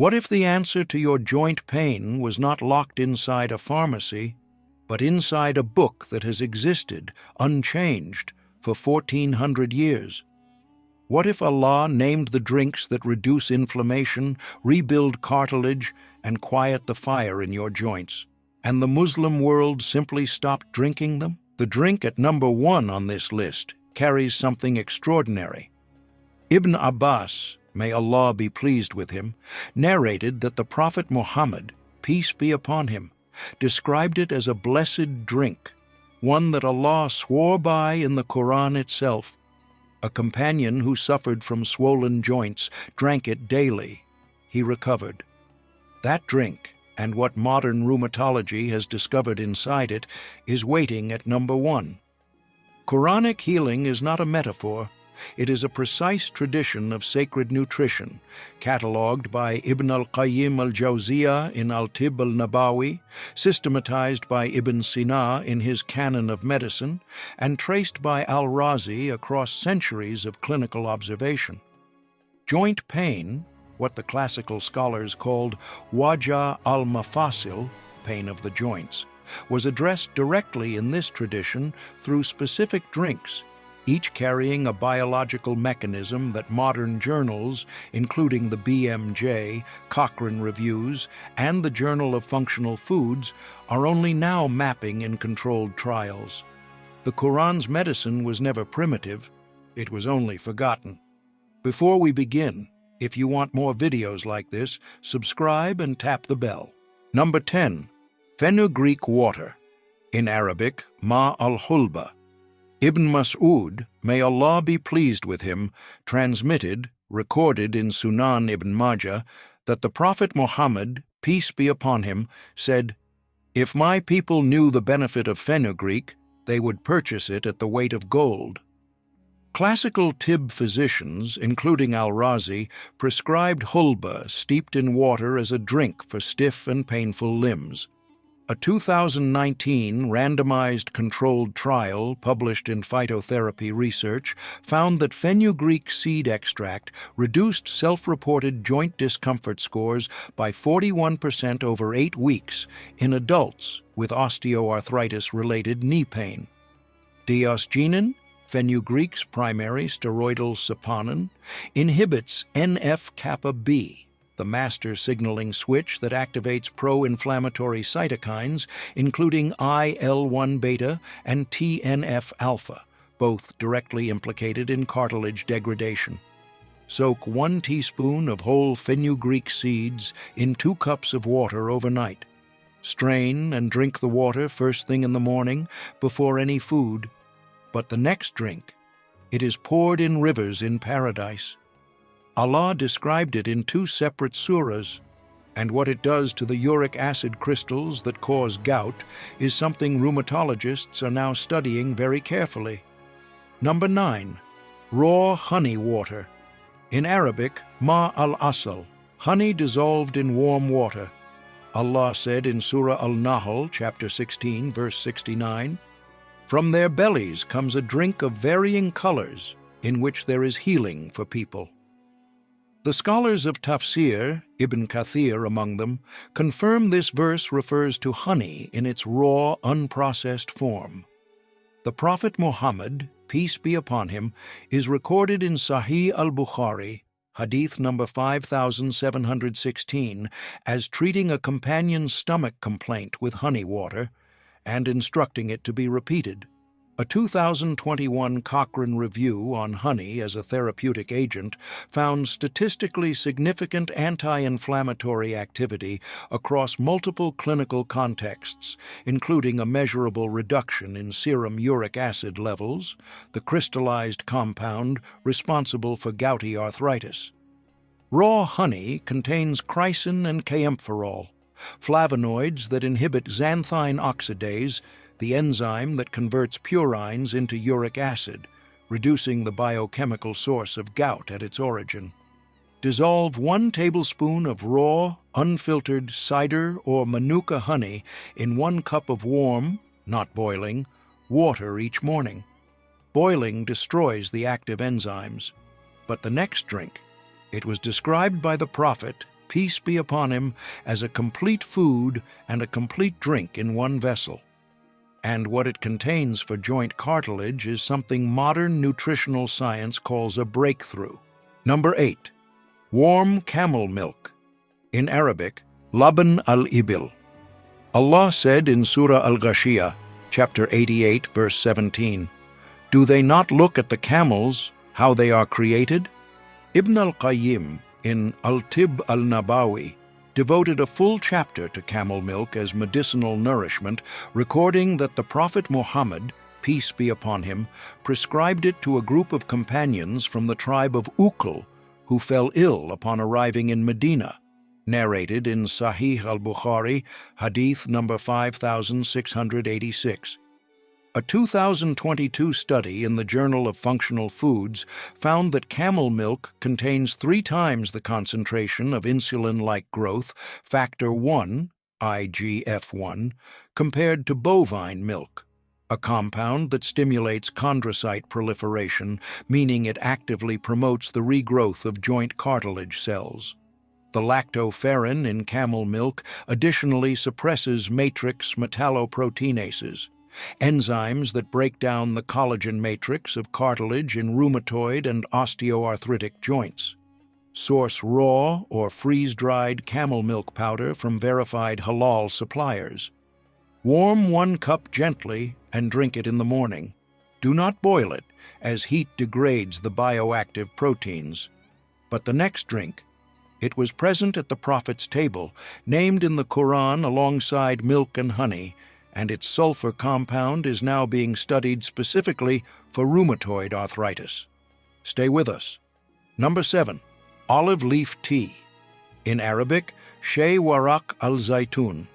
What if the answer to your joint pain was not locked inside a pharmacy, but inside a book that has existed, unchanged, for 1400 years? What if Allah named the drinks that reduce inflammation, rebuild cartilage, and quiet the fire in your joints, and the Muslim world simply stopped drinking them? The drink at number 1 on this list carries something extraordinary. Ibn Abbas, may Allah be pleased with him, narrated that the Prophet Muhammad, peace be upon him, described it as a blessed drink, one that Allah swore by in the Quran itself. A companion who suffered from swollen joints drank it daily. He recovered. That drink, and what modern rheumatology has discovered inside it, is waiting at number 1. Quranic healing is not a metaphor. It is a precise tradition of sacred nutrition, catalogued by Ibn al-Qayyim al-Jawziyah in al-Tibb al-Nabawi, systematized by Ibn Sina in his Canon of Medicine, and traced by al-Razi across centuries of clinical observation. Joint pain, what the classical scholars called wajah al-mafasil, pain of the joints, was addressed directly in this tradition through specific drinks, each carrying a biological mechanism that modern journals, including the BMJ, Cochrane Reviews, and the Journal of Functional Foods, are only now mapping in controlled trials. The Quran's medicine was never primitive, it was only forgotten. Before we begin, if you want more videos like this, subscribe and tap the bell. Number 10. Fenugreek water. In Arabic, ma al-hulba. Ibn Mas'ud, may Allah be pleased with him, recorded in Sunan ibn Majah, that the Prophet Muhammad, peace be upon him, said, "If my people knew the benefit of fenugreek, they would purchase it at the weight of gold." Classical Tibb physicians, including al-Razi, prescribed hulba steeped in water as a drink for stiff and painful limbs. A 2019 randomized controlled trial published in Phytotherapy Research found that fenugreek seed extract reduced self-reported joint discomfort scores by 41% over 8 weeks in adults with osteoarthritis-related knee pain. Diosgenin, fenugreek's primary steroidal saponin, inhibits NF-kappa B, the master signaling switch that activates pro-inflammatory cytokines, including IL-1 beta and TNF-alpha, both directly implicated in cartilage degradation. Soak 1 teaspoon of whole fenugreek seeds in 2 cups of water overnight. Strain and drink the water first thing in the morning before any food. But the next drink, it is poured in rivers in paradise. Allah described it in 2 separate surahs, and what it does to the uric acid crystals that cause gout is something rheumatologists are now studying very carefully. Number 9. Raw honey water. In Arabic, ma al-asal, honey dissolved in warm water. Allah said in Surah al-Nahl, chapter 16, verse 69, "From their bellies comes a drink of varying colors, in which there is healing for people." The scholars of Tafsir, Ibn Kathir among them, confirm this verse refers to honey in its raw, unprocessed form. The Prophet Muhammad, peace be upon him, is recorded in Sahih al-Bukhari, hadith number 5716, as treating a companion's stomach complaint with honey water and instructing it to be repeated. A 2021 Cochrane review on honey as a therapeutic agent found statistically significant anti-inflammatory activity across multiple clinical contexts, including a measurable reduction in serum uric acid levels, the crystallized compound responsible for gouty arthritis. Raw honey contains chrysin and kaempferol, flavonoids that inhibit xanthine oxidase, the enzyme that converts purines into uric acid, reducing the biochemical source of gout at its origin. Dissolve 1 tablespoon of raw, unfiltered cider or manuka honey in 1 cup of warm, not boiling, water each morning. Boiling destroys the active enzymes. But the next drink, it was described by the Prophet, peace be upon him, as a complete food and a complete drink in one vessel. And what it contains for joint cartilage is something modern nutritional science calls a breakthrough. Number 8. Warm camel milk. In Arabic, laban al-ibil. Allah said in Surah Al-Ghashiyah, chapter 88, verse 17, "Do they not look at the camels, how they are created?" Ibn al-Qayyim, in Al-Tib al-Nabawi, devoted a full chapter to camel milk as medicinal nourishment, recording that the Prophet Muhammad, peace be upon him, prescribed it to a group of companions from the tribe of Ukl, who fell ill upon arriving in Medina, narrated in Sahih al-Bukhari, hadith number 5686. A 2022 study in the Journal of Functional Foods found that camel milk contains 3 times the concentration of insulin-like growth factor 1, IGF-1, compared to bovine milk, a compound that stimulates chondrocyte proliferation, meaning it actively promotes the regrowth of joint cartilage cells. The lactoferrin in camel milk additionally suppresses matrix metalloproteinases, enzymes that break down the collagen matrix of cartilage in rheumatoid and osteoarthritic joints. Source raw or freeze-dried camel milk powder from verified halal suppliers. Warm 1 cup gently and drink it in the morning. Do not boil it, as heat degrades the bioactive proteins. But the next drink, it was present at the Prophet's table, named in the Quran alongside milk and honey, and its sulfur compound is now being studied specifically for rheumatoid arthritis. Stay with us. Number 7. Olive leaf tea. In Arabic, shay warak al-zaytun.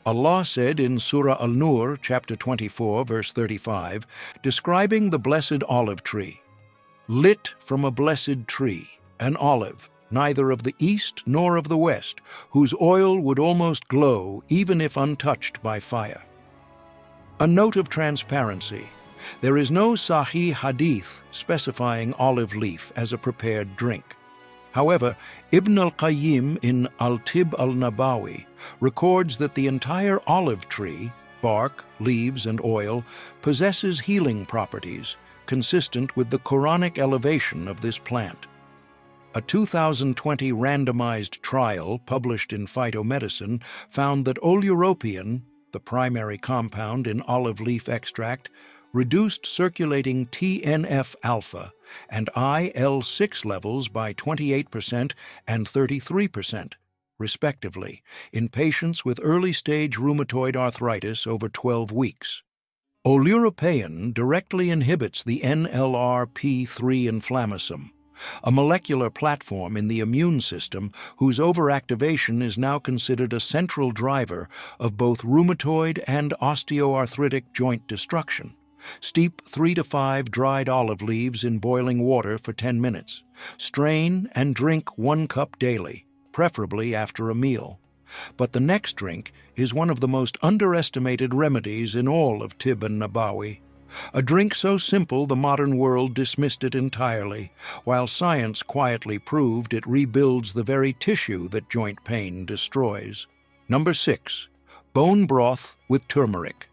Allah said in Surah Al-Nur, chapter 24, verse 35, describing the blessed olive tree, "Lit from a blessed tree, an olive, neither of the east nor of the west, whose oil would almost glow even if untouched by fire." A note of transparency. There is no Sahih hadith specifying olive leaf as a prepared drink. However, Ibn al-Qayyim in Al-Tib al-Nabawi records that the entire olive tree, bark, leaves, and oil, possesses healing properties consistent with the Quranic elevation of this plant. A 2020 randomized trial published in Phytomedicine found that oleuropein, the primary compound in olive leaf extract, reduced circulating TNF-alpha and IL-6 levels by 28% and 33%, respectively, in patients with early-stage rheumatoid arthritis over 12 weeks. Oleuropein directly inhibits the NLRP3 inflammasome, a molecular platform in the immune system whose overactivation is now considered a central driver of both rheumatoid and osteoarthritic joint destruction. Steep 3 to 5 dried olive leaves in boiling water for 10 minutes. Strain and drink 1 cup daily, preferably after a meal. But the next drink is one of the most underestimated remedies in all of Tib and Nabawi. A drink so simple the modern world dismissed it entirely, while science quietly proved it rebuilds the very tissue that joint pain destroys. Number 6. Bone broth with turmeric.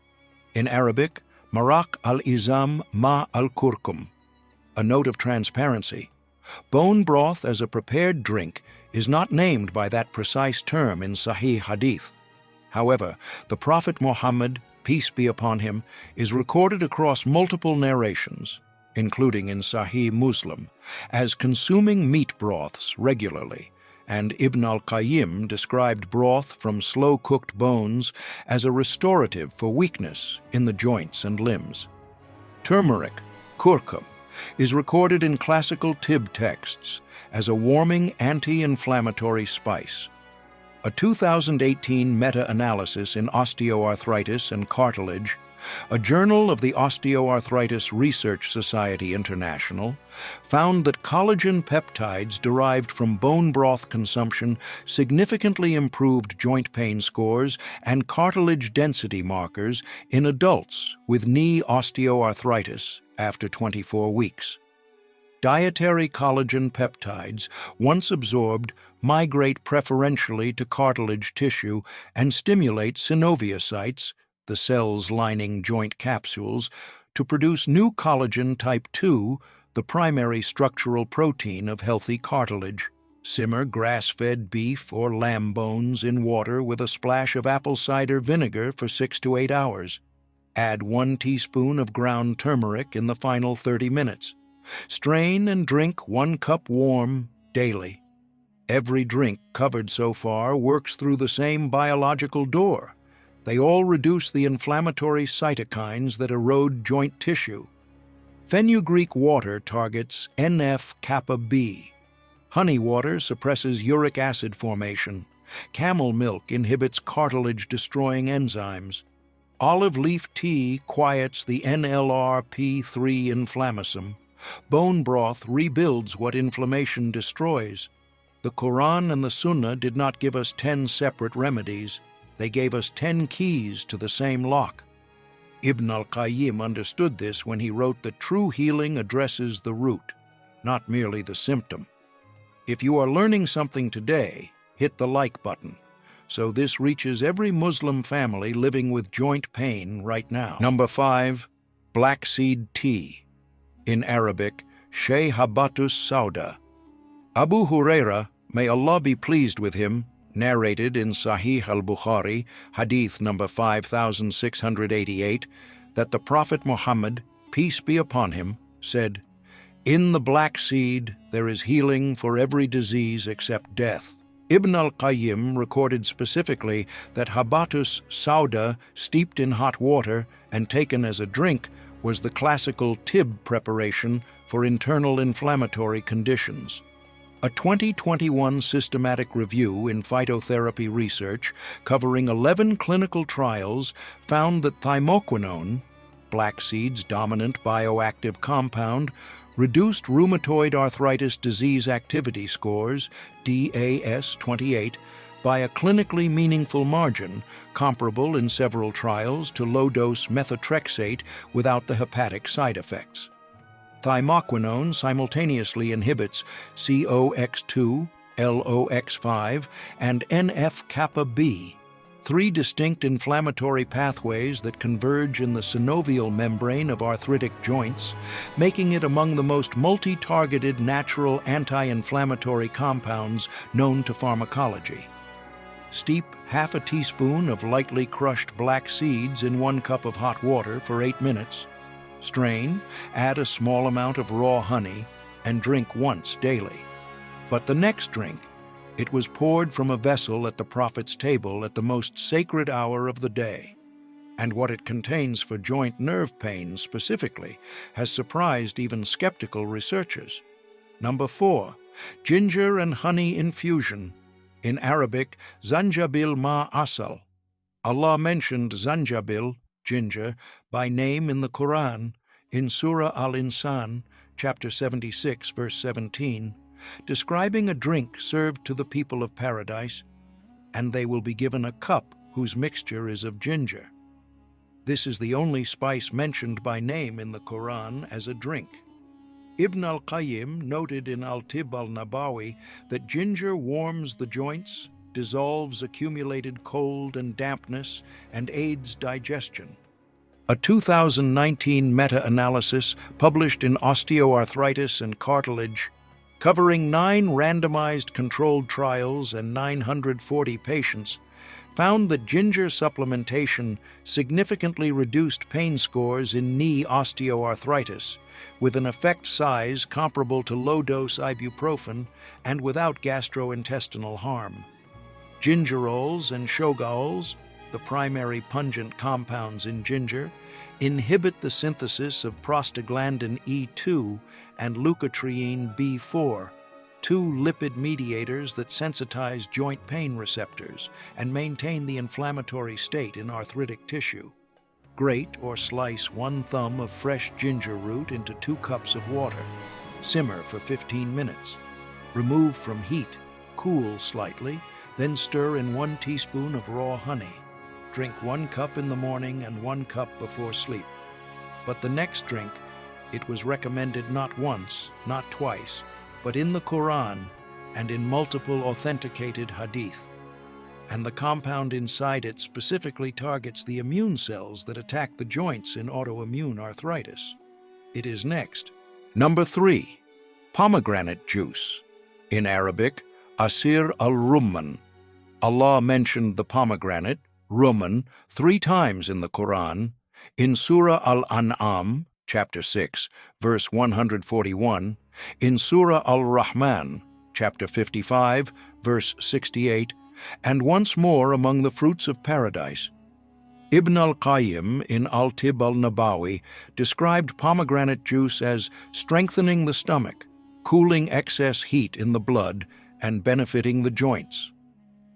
In Arabic, Marak al-Izam ma al-Kurkum. A note of transparency. Bone broth as a prepared drink is not named by that precise term in Sahih Hadith. However, the Prophet Muhammad, peace be upon him, is recorded across multiple narrations, including in Sahih Muslim, as consuming meat broths regularly, and Ibn al-Qayyim described broth from slow-cooked bones as a restorative for weakness in the joints and limbs. Turmeric, kurkum, is recorded in classical Tib texts as a warming anti-inflammatory spice. A 2018 meta-analysis in osteoarthritis and cartilage, a journal of the Osteoarthritis Research Society International, found that collagen peptides derived from bone broth consumption significantly improved joint pain scores and cartilage density markers in adults with knee osteoarthritis after 24 weeks. Dietary collagen peptides, once absorbed, migrate preferentially to cartilage tissue and stimulate synoviocytes, the cells lining joint capsules, to produce new collagen type 2, the primary structural protein of healthy cartilage. Simmer grass-fed beef or lamb bones in water with a splash of apple cider vinegar for 6 to 8 hours. Add 1 teaspoon of ground turmeric in the final 30 minutes. Strain and drink 1 cup warm daily. Every drink covered so far works through the same biological door. They all reduce the inflammatory cytokines that erode joint tissue. Fenugreek water targets NF-kappa B. Honey water suppresses uric acid formation. Camel milk inhibits cartilage-destroying enzymes. Olive leaf tea quiets the NLRP3 inflammasome. Bone broth rebuilds what inflammation destroys. The Quran and the Sunnah did not give us 10 separate remedies. They gave us 10 keys to the same lock. Ibn al-Qayyim understood this when he wrote that true healing addresses the root, not merely the symptom. If you are learning something today, hit the like button, so this reaches every Muslim family living with joint pain right now. Number 5. Black seed tea. In Arabic, Shay Habatus Sauda. Abu Huraira, may Allah be pleased with him, narrated in Sahih al-Bukhari, hadith number 5688, that the Prophet Muhammad, peace be upon him, said, "In the black seed there is healing for every disease except death." Ibn al-Qayyim recorded specifically that Habatus Sauda, steeped in hot water and taken as a drink, was the classical tib preparation for internal inflammatory conditions. A 2021 systematic review in phytotherapy research covering 11 clinical trials found that thymoquinone, black seed's dominant bioactive compound, reduced rheumatoid arthritis disease activity scores, DAS-28, by a clinically meaningful margin, comparable in several trials to low-dose methotrexate without the hepatic side effects. Thymoquinone simultaneously inhibits COX2, LOX5, and NF-kappa B, 3 distinct inflammatory pathways that converge in the synovial membrane of arthritic joints, making it among the most multi-targeted natural anti-inflammatory compounds known to pharmacology. Steep half a teaspoon of lightly crushed black seeds in 1 cup of hot water for 8 minutes. Strain, add a small amount of raw honey, and drink once daily. But the next drink, it was poured from a vessel at the Prophet's table at the most sacred hour of the day. And what it contains for joint nerve pain specifically has surprised even skeptical researchers. Number 4. Ginger and honey infusion. In Arabic, zanjabil ma asal. Allah mentioned zanjabil, ginger, by name in the Quran, in Surah al-Insan, chapter 76, verse 17, describing a drink served to the people of paradise, and they will be given a cup whose mixture is of ginger. This is the only spice mentioned by name in the Quran as a drink. Ibn al-Qayyim noted in Al-Tib al-Nabawi that ginger warms the joints, dissolves accumulated cold and dampness, and aids digestion. A 2019 meta-analysis published in Osteoarthritis and Cartilage, covering 9 randomized controlled trials and 940 patients, found that ginger supplementation significantly reduced pain scores in knee osteoarthritis, with an effect size comparable to low-dose ibuprofen and without gastrointestinal harm. Gingerols and shogaols, the primary pungent compounds in ginger, inhibit the synthesis of prostaglandin E2 and leukotriene B4, 2 lipid mediators that sensitize joint pain receptors and maintain the inflammatory state in arthritic tissue. Grate or slice 1 thumb of fresh ginger root into 2 cups of water. Simmer for 15 minutes. Remove from heat, cool slightly, then stir in 1 teaspoon of raw honey. Drink 1 cup in the morning and 1 cup before sleep. But the next drink, It was recommended not once, not twice, but in the Quran and in multiple authenticated hadith. And the compound inside it specifically targets the immune cells that attack the joints in autoimmune arthritis. It is next. Number 3. Pomegranate juice. In Arabic, asir al-rumman. Allah mentioned the pomegranate, rumman, 3 times in the Quran. In Surah al-An'am, chapter 6, verse 141. In Surah al-Rahman, chapter 55, verse 68. And once more among the fruits of paradise. Ibn al-Qayyim in al-Tib al-Nabawi described pomegranate juice as strengthening the stomach, cooling excess heat in the blood, and benefiting the joints.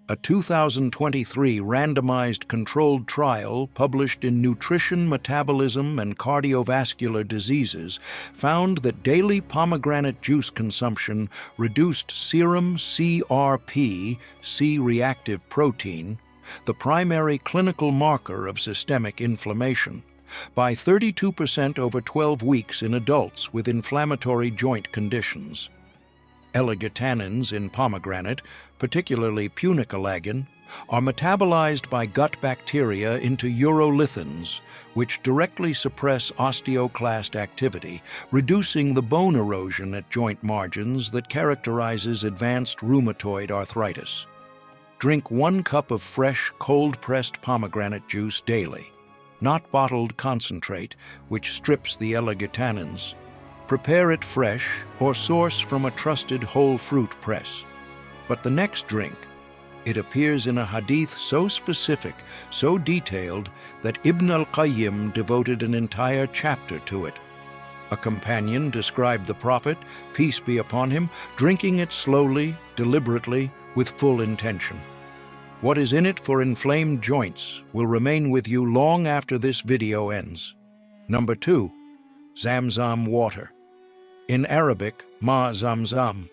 A 2023 randomized controlled trial published in Nutrition, Metabolism, and Cardiovascular Diseases found that daily pomegranate juice consumption reduced serum CRP, C-reactive protein, the primary clinical marker of systemic inflammation, by 32% over 12 weeks in adults with inflammatory joint conditions. L-glutanins in pomegranate, particularly punicolagen, are metabolized by gut bacteria into urolithins, which directly suppress osteoclast activity, reducing the bone erosion at joint margins that characterizes advanced rheumatoid arthritis. Drink 1 cup of fresh, cold-pressed pomegranate juice daily, not bottled concentrate, which strips the L-glutanins. Prepare it fresh or source from a trusted whole fruit press. But the next drink, it appears in a hadith so specific, so detailed, that Ibn al-Qayyim devoted an entire chapter to it. A companion described the Prophet, peace be upon him, drinking it slowly, deliberately, with full intention. What is in it for inflamed joints will remain with you long after this video ends. Number 2. Zamzam water. In Arabic, ma Zamzam.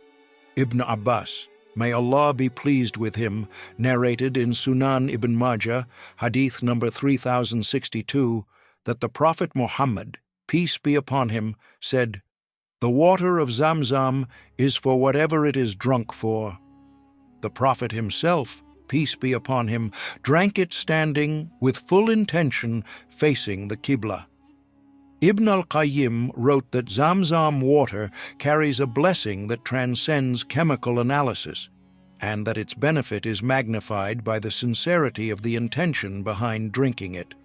Ibn Abbas, may Allah be pleased with him, narrated in Sunan ibn Majah, hadith number 3062, that the Prophet Muhammad, peace be upon him, said, "The water of Zamzam is for whatever it is drunk for." The Prophet himself, peace be upon him, drank it standing with full intention facing the Qibla. Ibn al-Qayyim wrote that Zamzam water carries a blessing that transcends chemical analysis, and that its benefit is magnified by the sincerity of the intention behind drinking it.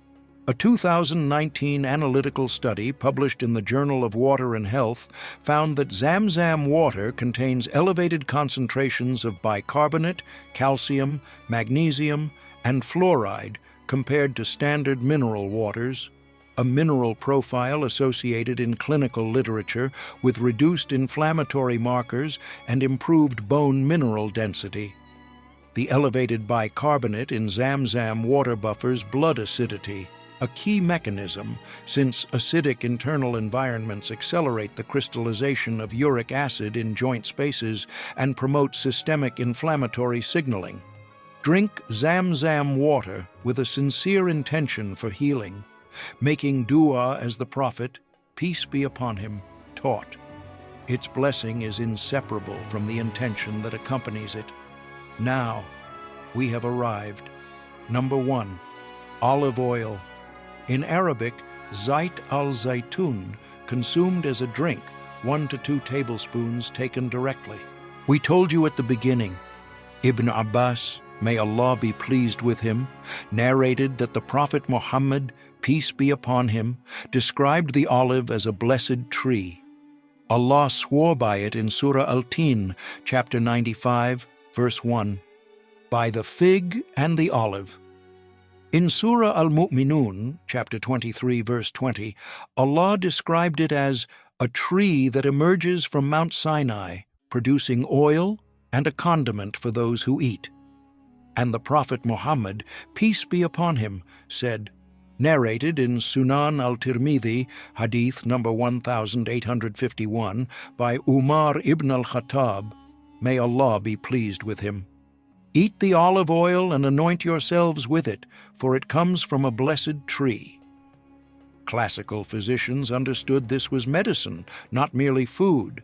A 2019 analytical study published in the Journal of Water and Health found that Zamzam water contains elevated concentrations of bicarbonate, calcium, magnesium, and fluoride compared to standard mineral waters, a mineral profile associated in clinical literature with reduced inflammatory markers and improved bone mineral density. The elevated bicarbonate in Zamzam water buffers blood acidity, a key mechanism since acidic internal environments accelerate the crystallization of uric acid in joint spaces and promote systemic inflammatory signaling. Drink Zamzam water with a sincere intention for healing, making dua as the Prophet, peace be upon him, taught. Its blessing is inseparable from the intention that accompanies it. Now, we have arrived. Number 1. Olive oil. In Arabic, zayt al-zaytun, consumed as a drink, 1 to 2 tablespoons taken directly. We told you at the beginning, Ibn Abbas, may Allah be pleased with him, narrated that the Prophet Muhammad, peace be upon him, described the olive as a blessed tree. Allah swore by it in Surah Al-Tin, chapter 95, verse 1, by the fig and the olive. In Surah Al-Mu'minun, chapter 23, verse 20, Allah described it as a tree that emerges from Mount Sinai, producing oil and a condiment for those who eat. And the Prophet Muhammad, peace be upon him, said, narrated in Sunan al-Tirmidhi, hadith number 1851, by Umar ibn al-Khattab, may Allah be pleased with him, eat the olive oil and anoint yourselves with it, for it comes from a blessed tree. Classical physicians understood this was medicine, not merely food.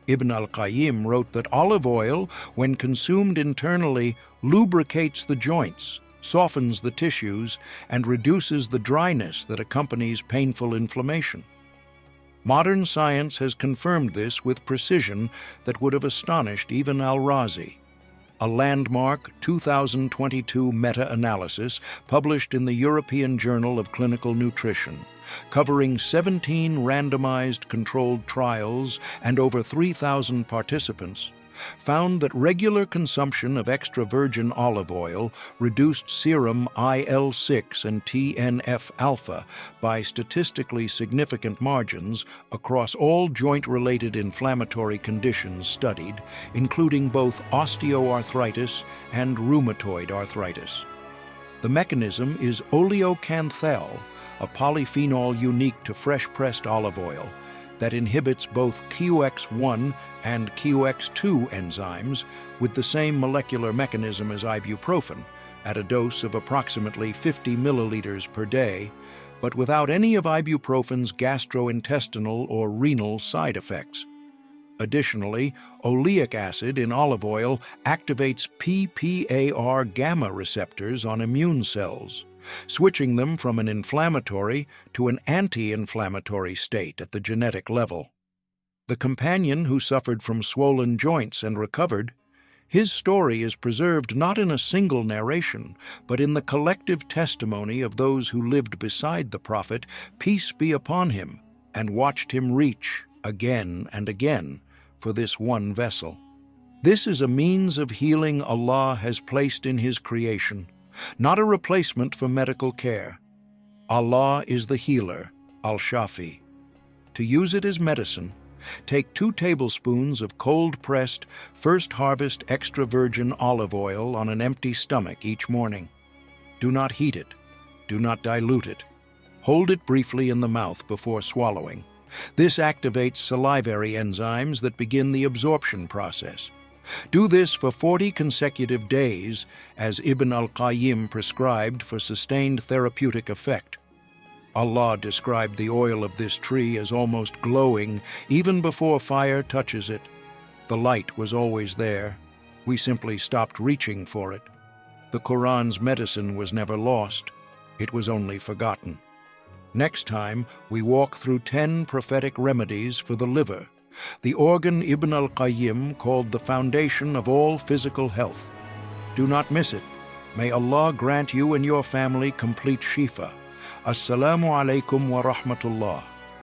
Ibn al-Qayyim wrote that olive oil, when consumed internally, lubricates the joints, softens the tissues, and reduces the dryness that accompanies painful inflammation. Modern science has confirmed this with precision that would have astonished even al-Razi. A landmark 2022 meta-analysis published in the European Journal of Clinical Nutrition, covering 17 randomized controlled trials and over 3,000 participants, found that regular consumption of extra virgin olive oil reduced serum IL-6 and TNF-alpha by statistically significant margins across all joint-related inflammatory conditions studied, including both osteoarthritis and rheumatoid arthritis. The mechanism is oleocanthal, a polyphenol unique to fresh-pressed olive oil that inhibits both QX1 and QX2 enzymes with the same molecular mechanism as ibuprofen at a dose of approximately 50 milliliters per day, but without any of ibuprofen's gastrointestinal or renal side effects. Additionally, oleic acid in olive oil activates PPAR gamma receptors on immune cells, switching them from an inflammatory to an anti-inflammatory state at the genetic level. The companion who suffered from swollen joints and recovered, his story is preserved not in a single narration, but in the collective testimony of those who lived beside the Prophet, peace be upon him, and watched him reach, again and again, for this one vessel. This is a means of healing Allah has placed in His creation, not a replacement for medical care. Allah is the healer, al-Shafi. To use it as medicine, take 2 tablespoons of cold-pressed, first-harvest extra virgin olive oil on an empty stomach each morning. Do not heat it. Do not dilute it. Hold it briefly in the mouth before swallowing. This activates salivary enzymes that begin the absorption process. Do this for 40 consecutive days, as Ibn al-Qayyim prescribed for sustained therapeutic effect. Allah described the oil of this tree as almost glowing even before fire touches it. The light was always there. We simply stopped reaching for it. The Quran's medicine was never lost. It was only forgotten. Next time, we walk through 10 prophetic remedies for the liver, the organ Ibn al-Qayyim called the foundation of all physical health. Do not miss it. May Allah grant you and your family complete shifa. Assalamu alaikum wa rahmatullah.